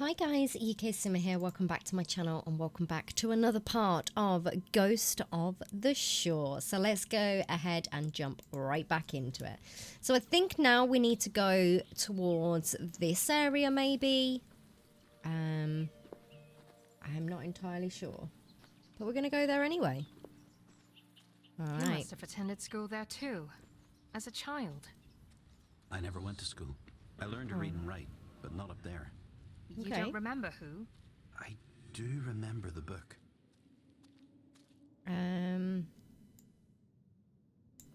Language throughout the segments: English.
Hi guys, EK Simmer here, welcome back to my channel and welcome back to another part of Ghost of the Shore. So let's go ahead and jump right back into it. So I think now we need to go towards this area maybe. I'm not entirely sure, but we're going to go there anyway. You Alright. must have attended school there too, as a child. I never went to school. I learned to read and write, but not up there. You Okay. don't remember who? I do remember the book. The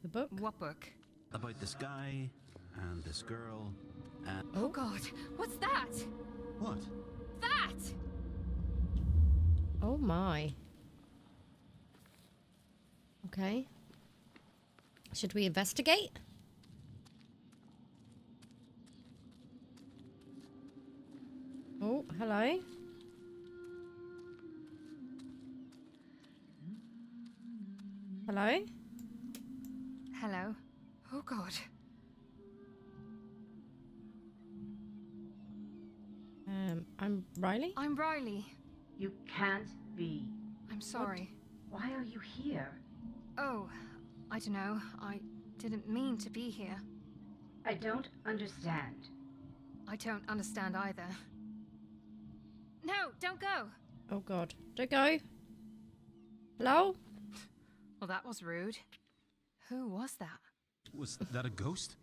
book? What book? About this guy and this girl and... Oh God, what's that? What? That! Oh my. Okay. Should we investigate? Oh, hello. Hello? Hello. Oh God. I'm Riley? I'm Riley. You can't be. I'm sorry. Why are you here? Oh, I don't know. I didn't mean to be here. I don't understand. I don't understand either. No, don't go! Oh god. Don't go. Hello? Well, that was rude. Who was that? Was that a ghost?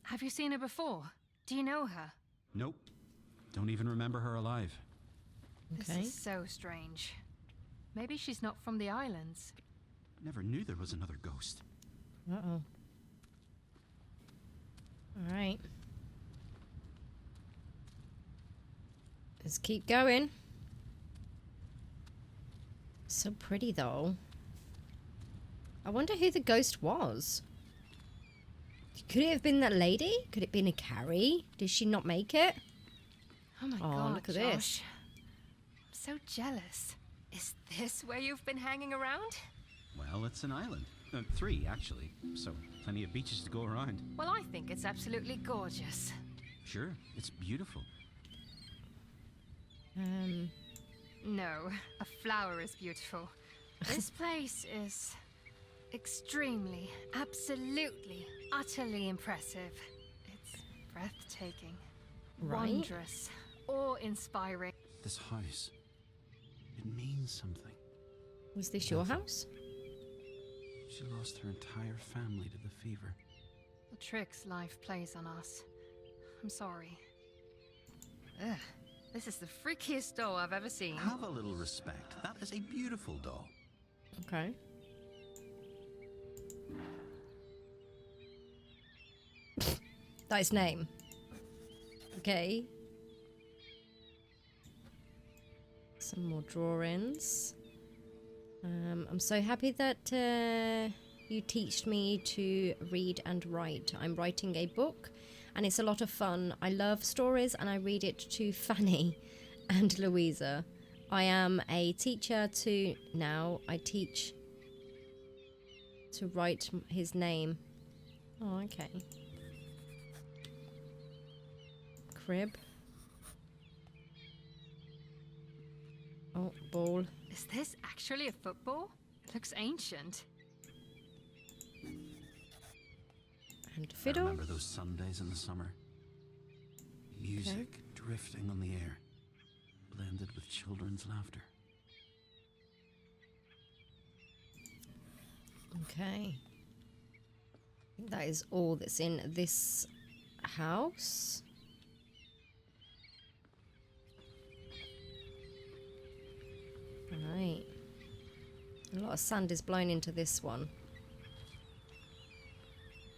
Have you seen her before? Do you know her? Nope. Don't even remember her alive. Okay. This is so strange. Maybe she's not from the islands. Never knew there was another ghost. Uh-oh. Alright. Let's keep going. So pretty though. I wonder who the ghost was. Could it have been that lady? Could it have been a Carrie? Did she not make it? Oh my Oh, God, look at Josh. this. I'm so jealous. Is this where you've been hanging around? Well, it's an island. 3, actually. So, plenty of beaches to go around. Well, I think it's absolutely gorgeous. Sure, it's beautiful. No, a flower is beautiful. This place is extremely, absolutely, utterly impressive. It's breathtaking, Right. wondrous, awe-inspiring. This house, it means something. Was this your house? She lost her entire family to the fever. The tricks life plays on us. I'm sorry. Ugh, this is the freakiest doll I've ever seen. Have a little respect. That is a beautiful doll. Okay. That's his name. Okay. Some more drawings. I'm so happy that you teach me to read and write. I'm writing a book and it's a lot of fun. I love stories and I read it to Fanny and Louisa. I am a teacher to now. I teach to write his name. Oh, okay. Crib. Oh, ball. Is this actually a football? It looks ancient. And I fiddle. remember those Sundays in the summer. Music drifting on the air, blended with children's laughter. Okay. I think that is all that's in this house. Right. A lot of sand is blown into this one.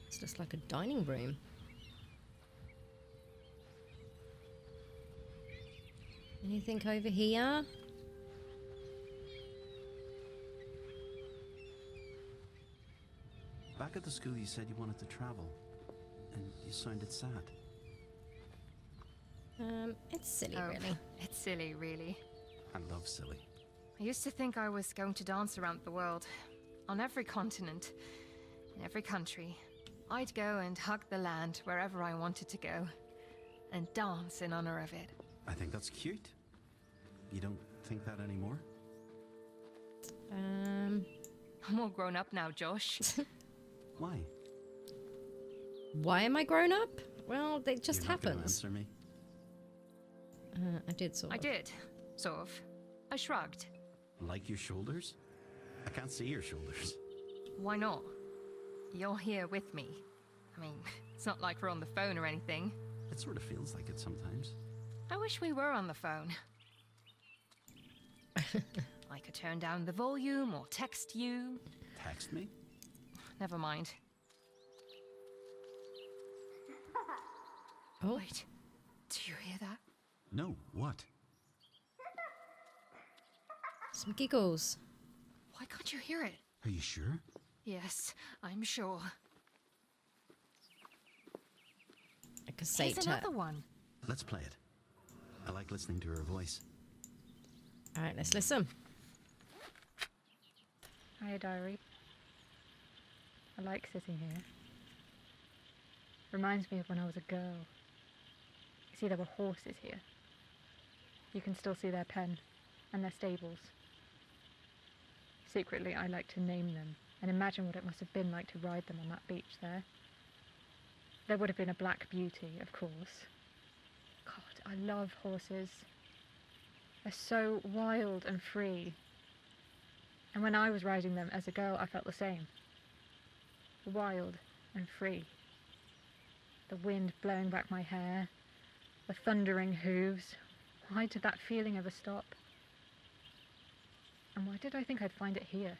It's just like a dining room. Anything over here? Back at the school you said you wanted to travel, and you sounded sad. It's silly, Oh, really. It's silly, really. I love silly. I used to think I was going to dance around the world, on every continent, in every country. I'd go and hug the land wherever I wanted to go. and dance in honor of it. I think that's cute. You don't think that anymore? I'm all grown up now, Josh. Why? Why am I grown up? Well, it just You're not gonna happens. answer me? I did sort of. I did, sort of. I shrugged. Like your shoulders? I can't see your shoulders. Why not? You're here with me. I mean, it's not like we're on the phone or anything. It sort of feels like it sometimes. I wish we were on the phone. I could turn down the volume or text you. Text me? Never mind. Oh, Wait, do you hear that? No, what? some giggles. Why can't you hear it? Are you sure? Yes, I'm sure. I could say Here's to. another one. Let's play it. I like listening to her voice. All right, let's listen. Hiya, diary. I like sitting here. Reminds me of when I was a girl. You see, there were horses here. You can still see their pen and their stables. Secretly, I like to name them and imagine what it must have been like to ride them on that beach there. There would have been a Black Beauty, of course. God, I love horses. They're so wild and free. And when I was riding them as a girl, I felt the same. Wild and free. The wind blowing back my hair, the thundering hooves. Why did that feeling ever stop? And why did I think I'd find it here?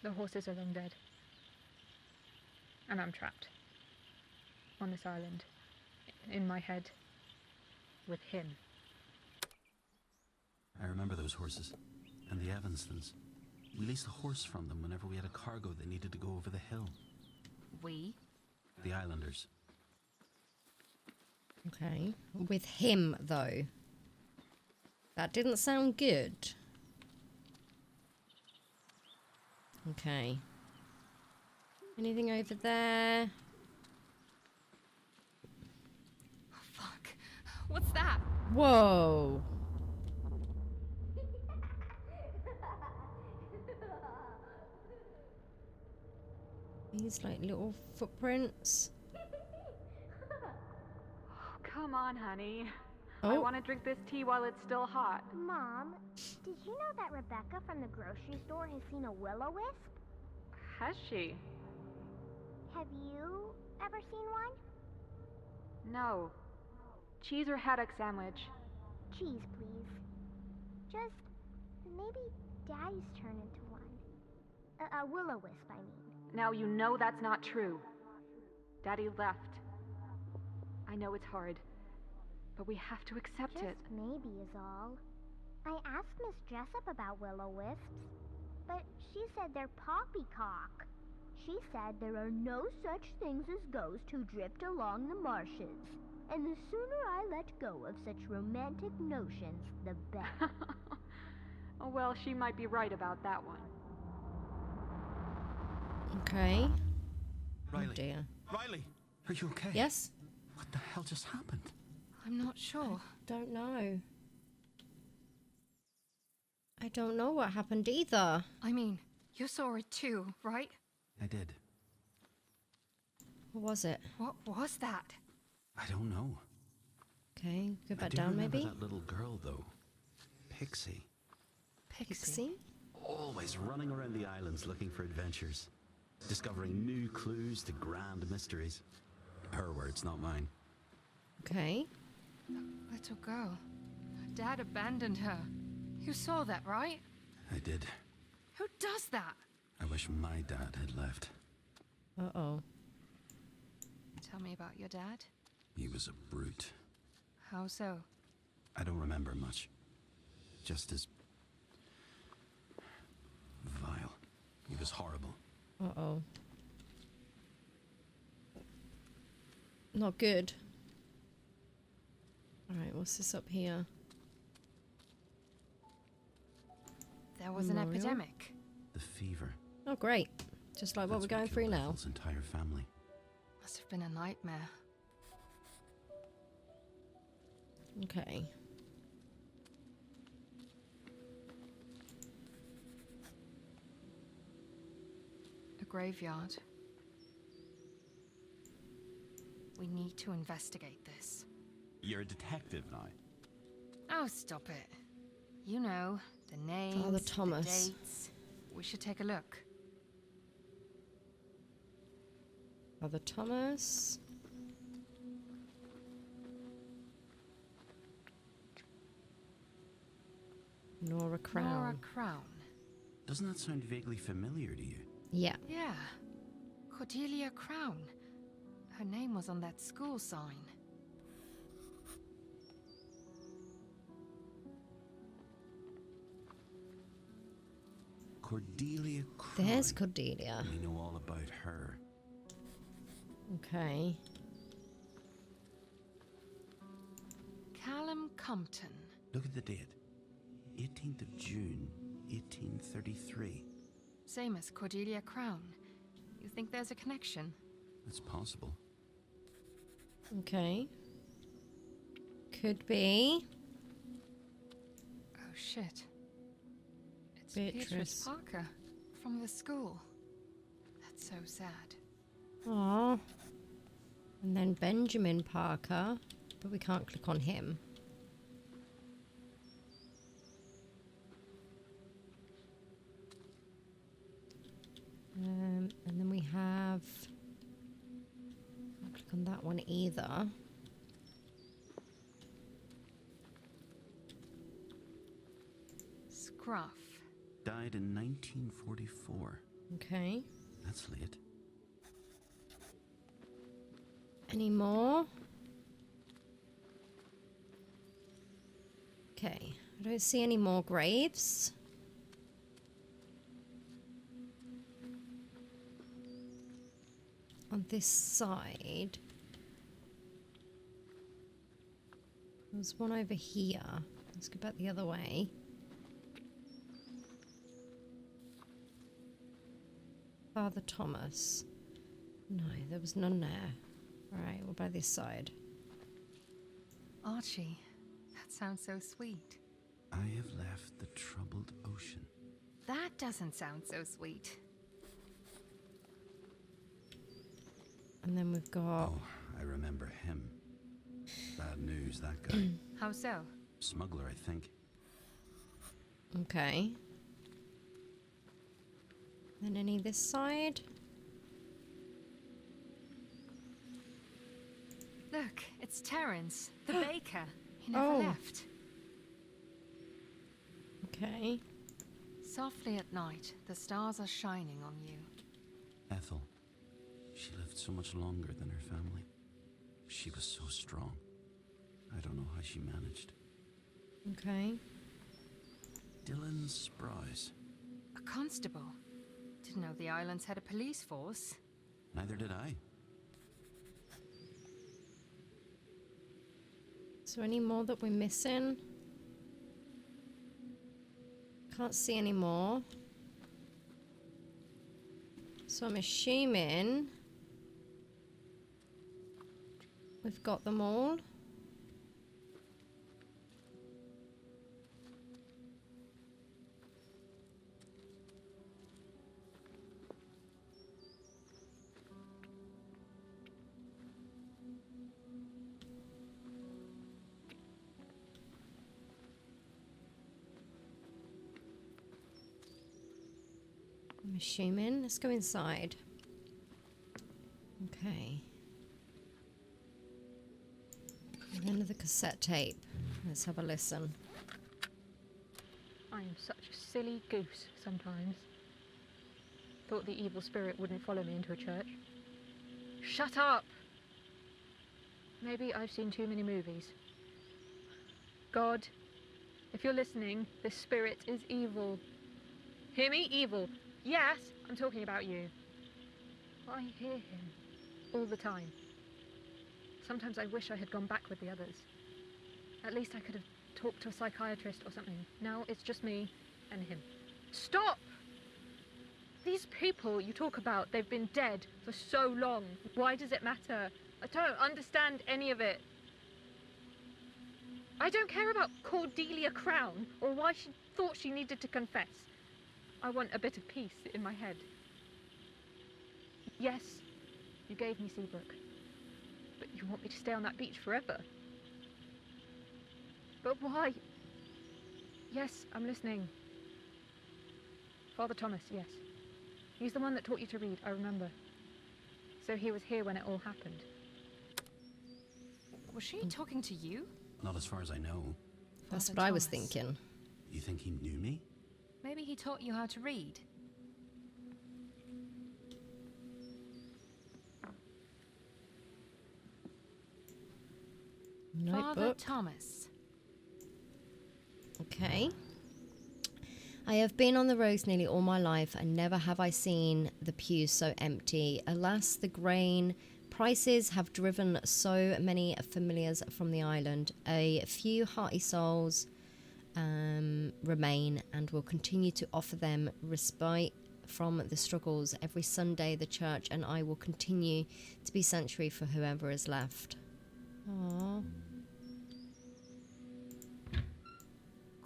The horses are long dead. And I'm trapped. On this island. In my head. With him. I remember those horses. And the Evanstons. We leased a horse from them whenever we had a cargo that needed to go over the hill. We? The Islanders. Okay. With him, though. That didn't sound good. Okay. Anything over there? Oh, fuck. What's that? Whoa. These like little footprints. Come on, honey. Oh. I want to drink this tea while it's still hot. Mom, did you know that Rebecca from the grocery store has seen a will-o-wisp? Has she? Have you ever seen one? No. Cheese or haddock sandwich? Cheese, please. Just maybe Daddy's turn into one. A will-o-wisp, I mean. Now you know that's not true. Daddy left. I know it's hard, but we have to accept Just it. maybe is all. I asked Miss Jessup about will-o-wisps, but she said they're poppycock. She said there are no such things as ghosts who drift along the marshes. And the sooner I let go of such romantic notions, the better. Oh, well, she might be right about that one. Okay. Riley. Oh dear. Riley! Are you okay? Yes? What the hell just happened? I'm not sure. Don't know. I don't know what happened either. I mean, you saw it too, right? I did. What was it? What was that? I don't know. Okay, go I back do down remember maybe. that little girl, though. Pixie. Pixie? Always running around the islands looking for adventures. Discovering new clues to grand mysteries. Her words, not mine. Okay. Little girl. Dad abandoned her. You saw that, right? I did. Who does that? I wish my dad had left. Uh-oh. Tell me about your dad. He was a brute. How so? I don't remember much. Just as vile. He was horrible. Uh-oh. Not good. Alright, what's this up here? There was an Memorial? epidemic. The fever. Oh, great. Just like what That's we're going killed through now. Ethel's entire family. Must have been a nightmare. Okay. A graveyard. We need to investigate this. You're a detective now. Oh, stop it. You know, the names, Father Thomas. the dates. We should take a look. Father Thomas. Nora Crown. Nora Crown. Doesn't that sound vaguely familiar to you? Yeah. Yeah. Cordelia Crown. Her name was on that school sign. Cordelia Crown. There's Cordelia. We know all about her. Okay. Callum Compton. Look at the date. 18th of June, 1833. Same as Cordelia Crown. You think there's a connection? That's possible. Okay. Could be. Oh shit. It's Beatrice. Beatrice Parker from the school. That's so sad. Aww. And then Benjamin Parker, but we can't click on him. And then we have... Can't click on that one either. Scruff. Died in 1944. Okay. That's late. Any more? Okay. I don't see any more graves. On this side. There's one over here. Let's go back the other way. Father Thomas. No, there was none there. Alright, what about this side? Archie. That sounds so sweet. I have left the troubled ocean. That doesn't sound so sweet. And then we've got... Oh, I remember him. Bad news, that guy. How so? Smuggler, I think. Okay. Then any this side? Look, it's Terence, the baker. He never Oh. left. Okay. Softly at night, the stars are shining on you. Ethel. She lived so much longer than her family. She was so strong. I don't know how she managed. Okay. Dylan Sprouse. A constable. Didn't know the islands had a police force. Neither did I. So any more that we're missing? Can't see any more. So I'm assuming we've got them all. I'm assuming. Let's go inside. Okay. And another cassette tape. Let's have a listen. I am such a silly goose sometimes. Thought the evil spirit wouldn't follow me into a church. Shut up! Maybe I've seen too many movies. God, if you're listening, this spirit is evil. Hear me? Evil. Yes, I'm talking about you. I hear him all the time. Sometimes I wish I had gone back with the others. At least I could have talked to a psychiatrist or something. Now it's just me and him. Stop! These people you talk about, they've been dead for so long. Why does it matter? I don't understand any of it. I don't care about Cordelia Crown or why she thought she needed to confess. I want a bit of peace in my head. Yes, you gave me Seabrook, but you want me to stay on that beach forever? But why? Yes, I'm listening. Father Thomas, yes. He's the one that taught you to read, I remember. So he was here when it all happened. Was she talking to you? Not as far as I know. That's Father what I was Thomas. thinking. You think he knew me? Maybe he taught you how to read. Father Notebook. Thomas. Okay. I have been on the roads nearly all my life, and never have I seen the pews so empty. Alas, the grain prices have driven so many familiars from the island. A few hearty souls remain, and will continue to offer them respite from the struggles. Every Sunday, the church and I will continue to be sanctuary for whoever is left. Aww.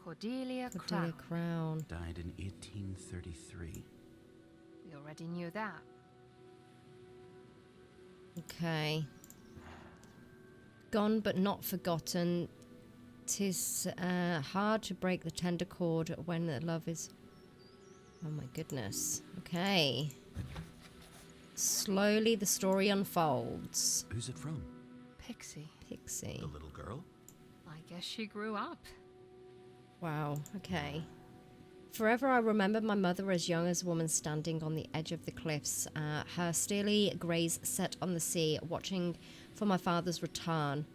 Cordelia Cordelia Crown. Crown. Died in 1833. We already knew that. Okay. Gone but not forgotten. 'Tis hard to break the tender cord when the love is... Oh my goodness. Okay. Slowly the story unfolds. Who's it from? Pixie. Pixie. The little girl? I guess she grew up. Wow, okay. Forever I remember my mother as young as a woman standing on the edge of the cliffs, her steely gaze set on the sea, watching for my father's return.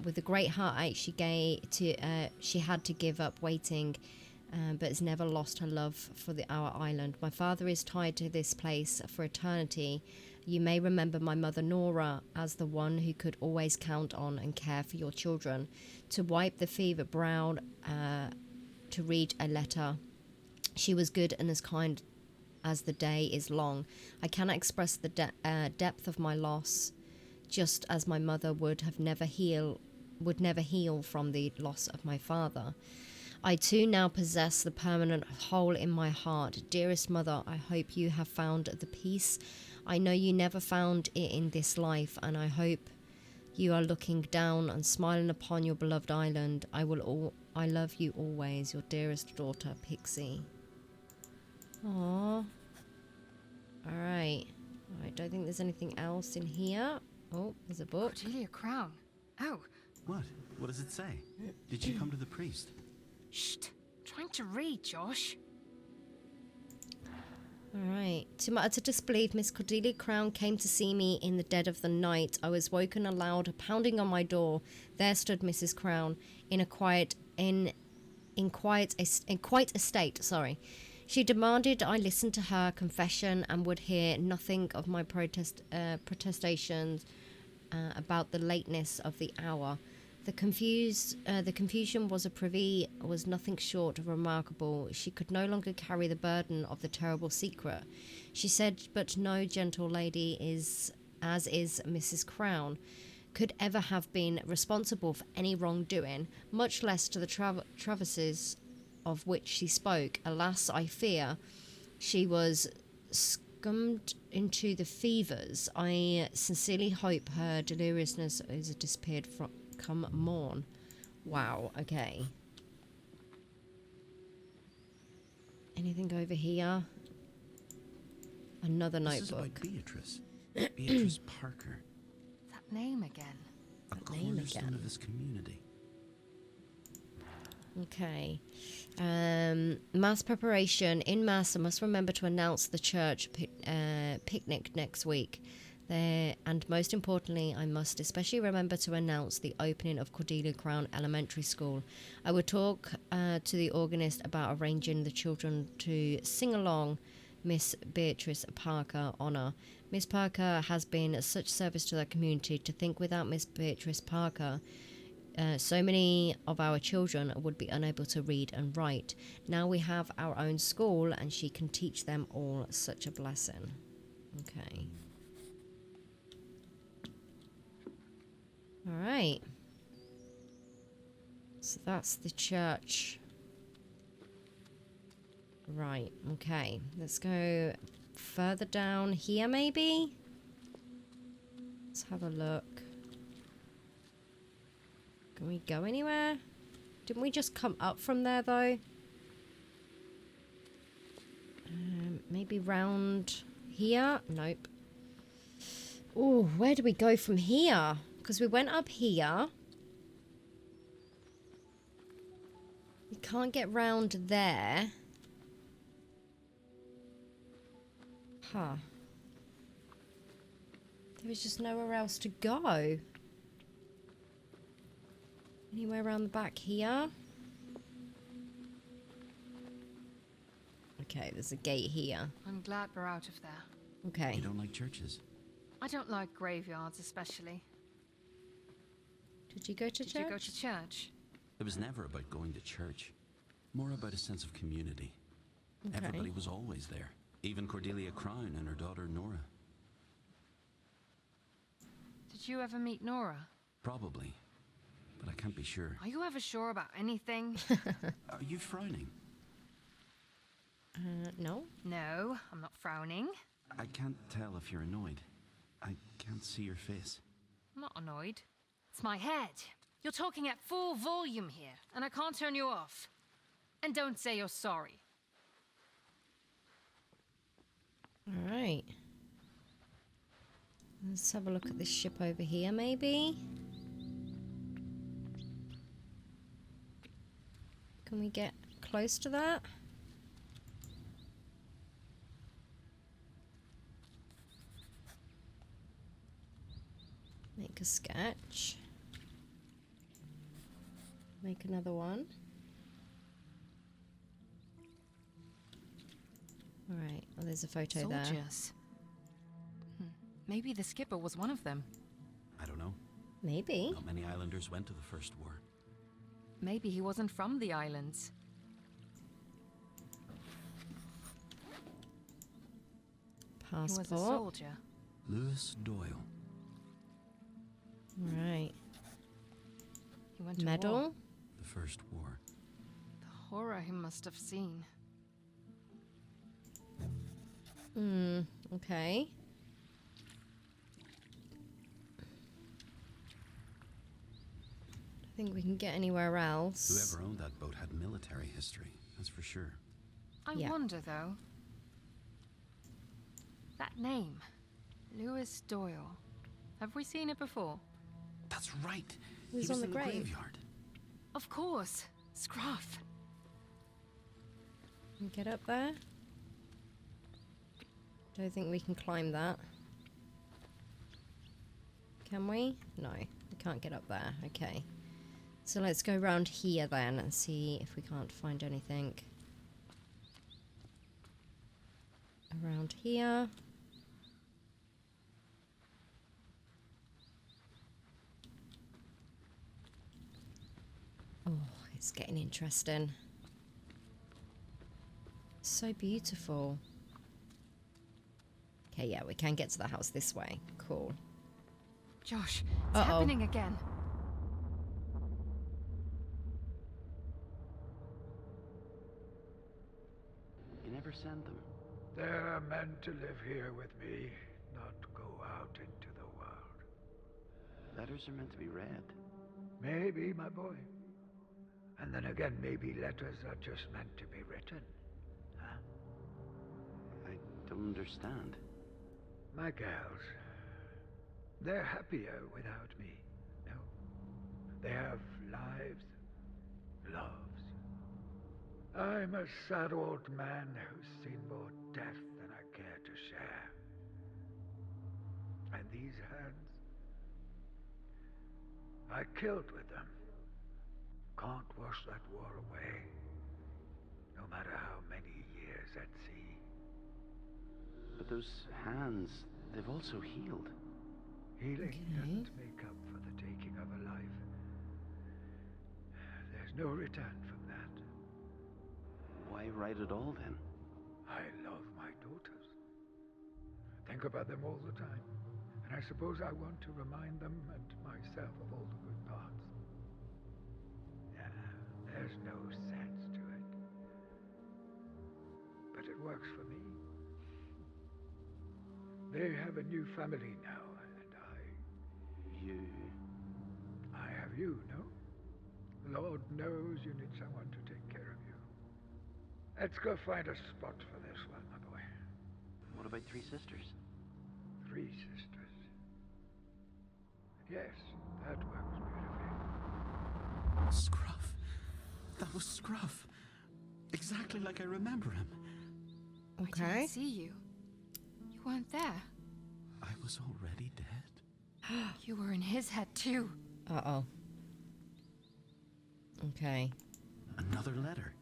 With a great heartache she had to give up waiting, but has never lost her love for our island. My father is tied to this place for eternity. You may remember my mother Nora as the one who could always count on and care for your children, to wipe the fever brow, to read a letter. She was good and as kind as the day is long. I cannot express the depth of my loss, just as my mother would never heal from the loss of my father. I too now possess the permanent hole in my heart. Dearest mother, I hope you have found the peace I know you never found it in this life, and I hope you are looking down and smiling upon your beloved island. I love you always, your dearest daughter, Pixie. Aww. Alright. I don't think there's anything else in here. Oh, there's a book. Cordelia Crown. Oh, What? What does it say? Did you come to the priest? shh. Trying to read, Josh. Alright. To my utter disbelief, Miss Cordelia Crown came to see me in the dead of the night. I was woken a loud pounding on my door. There stood Mrs. Crown in quite a state. Sorry. She demanded I listen to her confession and would hear nothing of my protestations about the lateness of the hour. The confusion was nothing short of remarkable. She could no longer carry the burden of the terrible secret. She said, but no gentle lady as is Mrs. Crown could ever have been responsible for any wrongdoing, much less to the traverses of which she spoke. Alas, I fear she was scummed into the fevers. I sincerely hope her deliriousness is disappeared from come morn. Wow, okay. Anything over here? Another This is notebook. about Beatrice. Beatrice Parker. That name again. A That name cornerstone again. of this community. Okay. Mass preparation. In Mass, I must remember to announce the church picnic next week. And most importantly, I must especially remember to announce the opening of Cordelia Crown Elementary School. I would talk to the organist about arranging the children to sing along Miss Beatrice Parker honour. Miss Parker has been such service to the community. To think without Miss Beatrice Parker, So many of our children would be unable to read and write. Now we have our own school and she can teach them all. Such a blessing. Okay. Alright. So that's the church. Right, okay. Let's go further down here maybe? Let's have a look. Can we go anywhere? Didn't we just come up from there though? Maybe round here? Nope. Oh, where do we go from here? Because we went up here. We can't get round there. Huh. There is just nowhere else to go. Anywhere around the back here? Okay, there's a gate here. I'm glad we're out of there. Okay. You don't like churches? I don't like graveyards especially. Did you go to church? Did you go to church? It was never about going to church. More about a sense of community. Okay. Everybody was always there. Even Cordelia Crown and her daughter Nora. Did you ever meet Nora? Probably. But I can't be sure. Are you ever sure about anything? Are you frowning? No. No, I'm not frowning. I can't tell if you're annoyed. I can't see your face. I'm not annoyed. It's my head. You're talking at full volume here, and I can't turn you off. And don't say you're sorry. Alright. Let's have a look at this ship over here, maybe? Can we get close to that? Make a sketch. Make another one. Alright, well, there's a photo there. Soldiers. Maybe the skipper was one of them. I don't know. Maybe. Not many islanders went to the First War. Maybe he wasn't from the islands. He was a Passport. soldier. Lewis Doyle. Right. He went to war. Medal. The First War. The horror he must have seen. Okay. I think we can get anywhere else. Whoever owned that boat had military history, that's for sure. I Yeah. wonder, though. That name. Lewis Doyle. Have we seen it before? That's right. He was on the in grave. graveyard. Of course. Scruff. Can we get up there? Don't think we can climb that. Can we? No, we can't get up there. Okay. So let's go around here then and see if we can't find anything. Around here. Oh, it's getting interesting. So beautiful. Okay, yeah, we can get to the house this way. Cool. Josh, it's Uh-oh. happening again. You never send them. They're meant to live here with me, not go out into the world. Letters are meant to be read. Maybe, my boy. And then again, maybe letters are just meant to be written. Huh? I don't understand. My gals, they're happier without me. No. They have lives, loves. I'm a sad old man who's seen more death than I care to share. And these hands, I killed with them. Can't wash that war away, no matter how many years at sea. But those hands, they've also healed. Healing Okay. doesn't make up for the taking of a life. no return from that. Why write it all then? I love my daughters. Think about them all the time. And I suppose I want to remind them and myself of all the good parts. Yeah, there's no sense to it. But it works for me. They have a new family now, and I have you, no? Lord knows you need someone to take care of you. Let's go find a spot for this one, my boy. What about 3 sisters? 3 sisters. Yes, that works beautifully. Scruff. That was Scruff. Exactly like I remember him. I Okay. didn't see you. You weren't there. I was already dead. You were in his head too. Uh-oh. Okay. Another letter.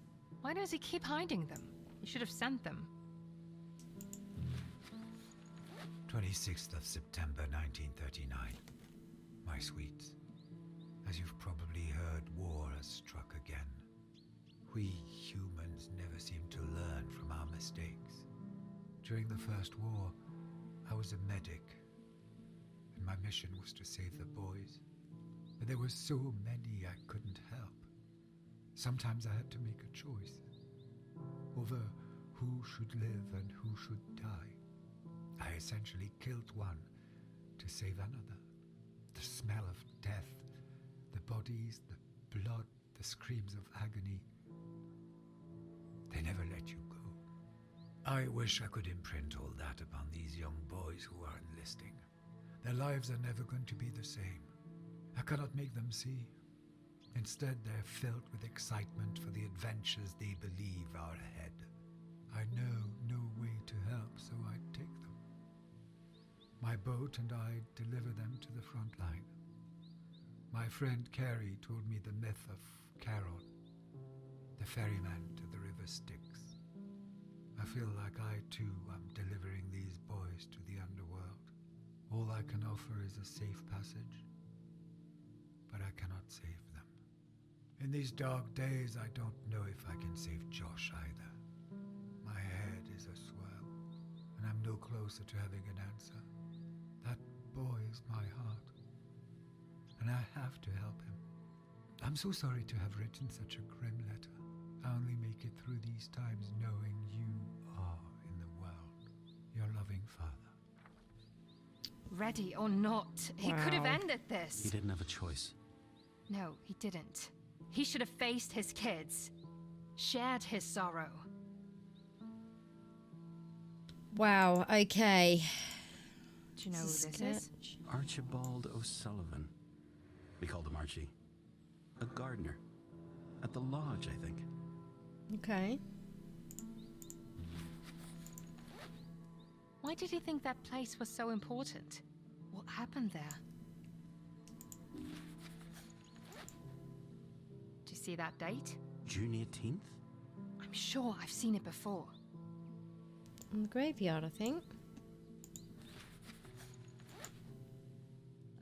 Why does he keep hiding them? You should have sent them. 26th of September 1939. My sweets, as you've probably heard, war has struck again. We humans never seem to learn from our mistakes. During the First War, I was a medic, and my mission was to save the boys. But there were so many I couldn't help. Sometimes I had to make a choice over who should live and who should die. I essentially killed one to save another. The smell of death, the bodies, the blood, the screams of agony. They never let you go. I wish I could imprint all that upon these young boys who are enlisting. Their lives are never going to be the same. I cannot make them see. Instead, they're filled with excitement for the adventures they believe are ahead. I know no way to help, so I take them. My boat and I deliver them to the front line. My friend Carrie told me the myth of Carol, the ferryman to the river Styx. I feel like I too am delivering these boys to the underworld. All I can offer is a safe passage, but I cannot save them. In these dark days, I don't know if I can save Josh either. My head is a swirl, and I'm no closer to having an answer. That boy is my heart, and I have to help him. I'm so sorry to have written such a grim letter. I only make it through these times knowing you are in the world, your loving father. Ready or not, he could have Wow. ended this. He didn't have a choice. No, he didn't. He should have faced his kids, shared his sorrow. Wow, okay. Do you know who this is? Sketch. Archibald O'Sullivan. We called him Archie. A gardener. At the lodge, I think. Okay. Why did he think that place was so important? What happened there? Do you see that date? June 18th? I'm sure I've seen it before. In the graveyard, I think.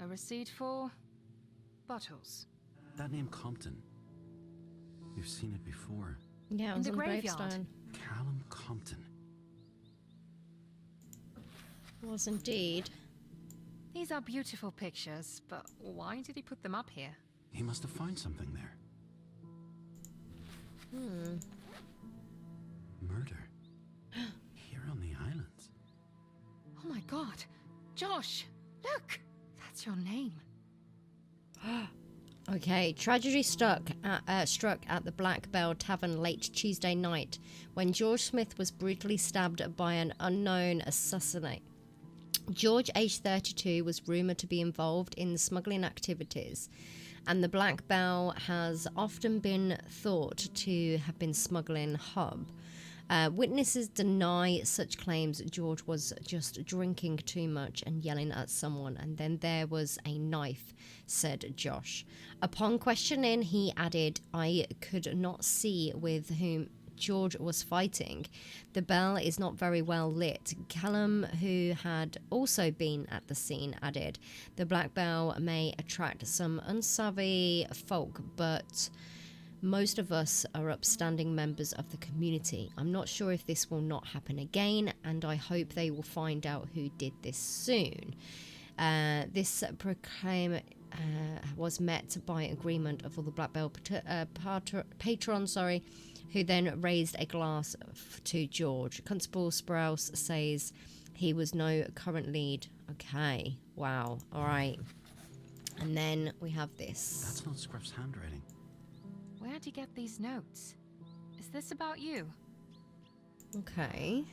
A receipt for bottles. That name Compton. We've seen it before. Yeah, it In was the on the graveyard. gravestone. Callum Compton. Was indeed. These are beautiful pictures, but why did he put them up here? He must have found something there. Murder. Here on the islands. Oh my god! Josh! Look! That's your name. Okay, tragedy struck at the Black Bell Tavern late Tuesday night when George Smith was brutally stabbed by an unknown assassinate. George, aged 32, was rumoured to be involved in smuggling activities, and the Black Bell has often been thought to have been smuggling hub. Witnesses deny such claims. George was just drinking too much and yelling at someone, and then there was a knife, said Josh. Upon questioning, he added, "I could not see with whom George was fighting. The bell is not very well lit." Callum, who had also been at the scene, added, "The Black Bell may attract some unsavvy folk, but Most of us are upstanding members of the community. I'm not sure if this will not happen again, and I hope they will find out who did this soon. This proclaim was met by agreement of all the Black Belt patrons, who then raised a glass to George. Constable Sprouse says he was no current lead. Okay, wow, all right. And then we have this. That's not Scruff's handwriting. Where'd you get these notes? Is this about you? Okay.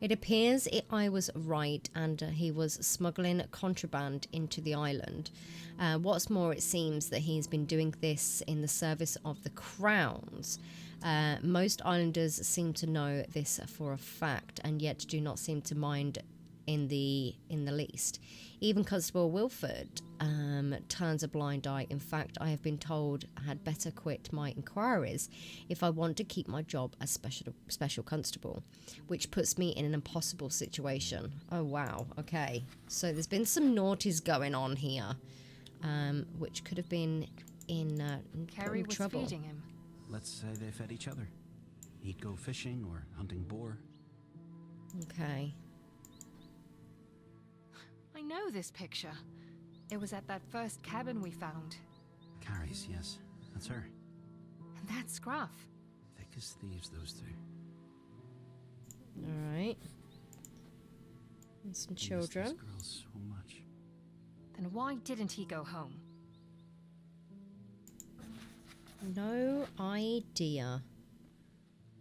It appears I was right, and he was smuggling contraband into the island. What's more, it seems that he's been doing this in the service of the Crowns. Most islanders seem to know this for a fact, and yet do not seem to mind in the least. Even Constable Wilford turns a blind eye. In fact, I have been told I had better quit my inquiries if I want to keep my job as special constable, which puts me in an impossible situation. Oh wow, okay. So there's been some naughties going on here, which could have been in Carrie was trouble. feeding him. Let's say they fed each other. He'd go fishing or hunting boar. Okay. I know this picture. It was at that first cabin we found. Carrie's, yes. That's her. And that's Scruff. Thick as thieves, those two. Alright. And some He missed children. these girls so much. Then why didn't he go home? No idea.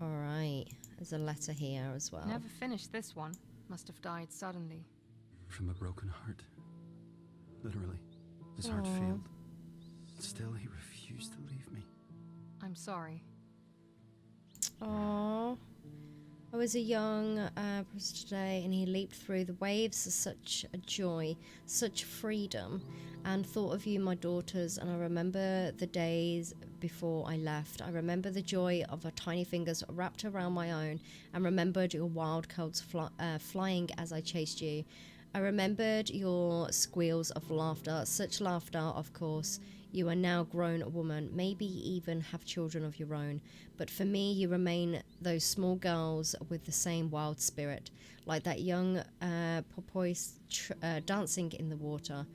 Alright. There's a letter here as well. Never finished this one. Must have died suddenly. From a broken heart. Literally. His heart Aw. failed. Still, he refused to leave me. I'm sorry. Aww. I was a young prisoner today, and he leaped through the waves of such a joy, such freedom, and thought of you, my daughters, and I remember the days before I left. I remember the joy of our tiny fingers wrapped around my own, and remembered your wild curls flying as I chased you. I remembered your squeals of laughter, such laughter, of course. You are now grown woman, maybe even have children of your own. But for me, you remain those small girls with the same wild spirit, like that young porpoise dancing in the water.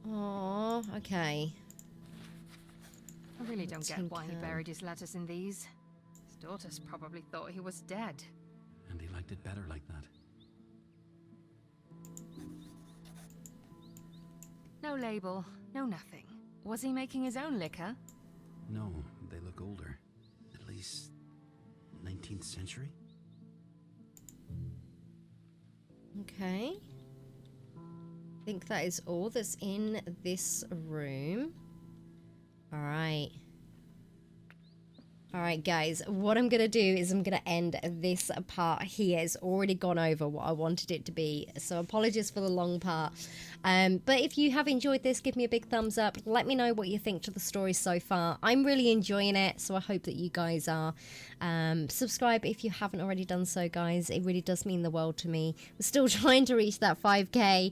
Aww, okay. I really don't get why he Tinker. buried his letters in these. His daughters probably thought he was dead. And he liked it better like that. No label, no nothing. Was he making his own liquor? No, they look older. At least 19th century? Okay. I think that is all that's in this room. Alright. Alright guys, what I'm going to do is I'm going to end this part here. It's already gone over what I wanted it to be, so apologies for the long part. But if you have enjoyed this, give me a big thumbs up. Let me know what you think to the story so far. I'm really enjoying it, so I hope that you guys are. Subscribe if you haven't already done so, guys. It really does mean the world to me. We're still trying to reach that 5k,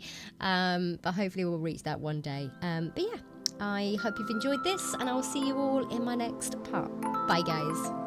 but hopefully we'll reach that one day. But yeah. I hope you've enjoyed this, and I will see you all in my next part. Bye, guys.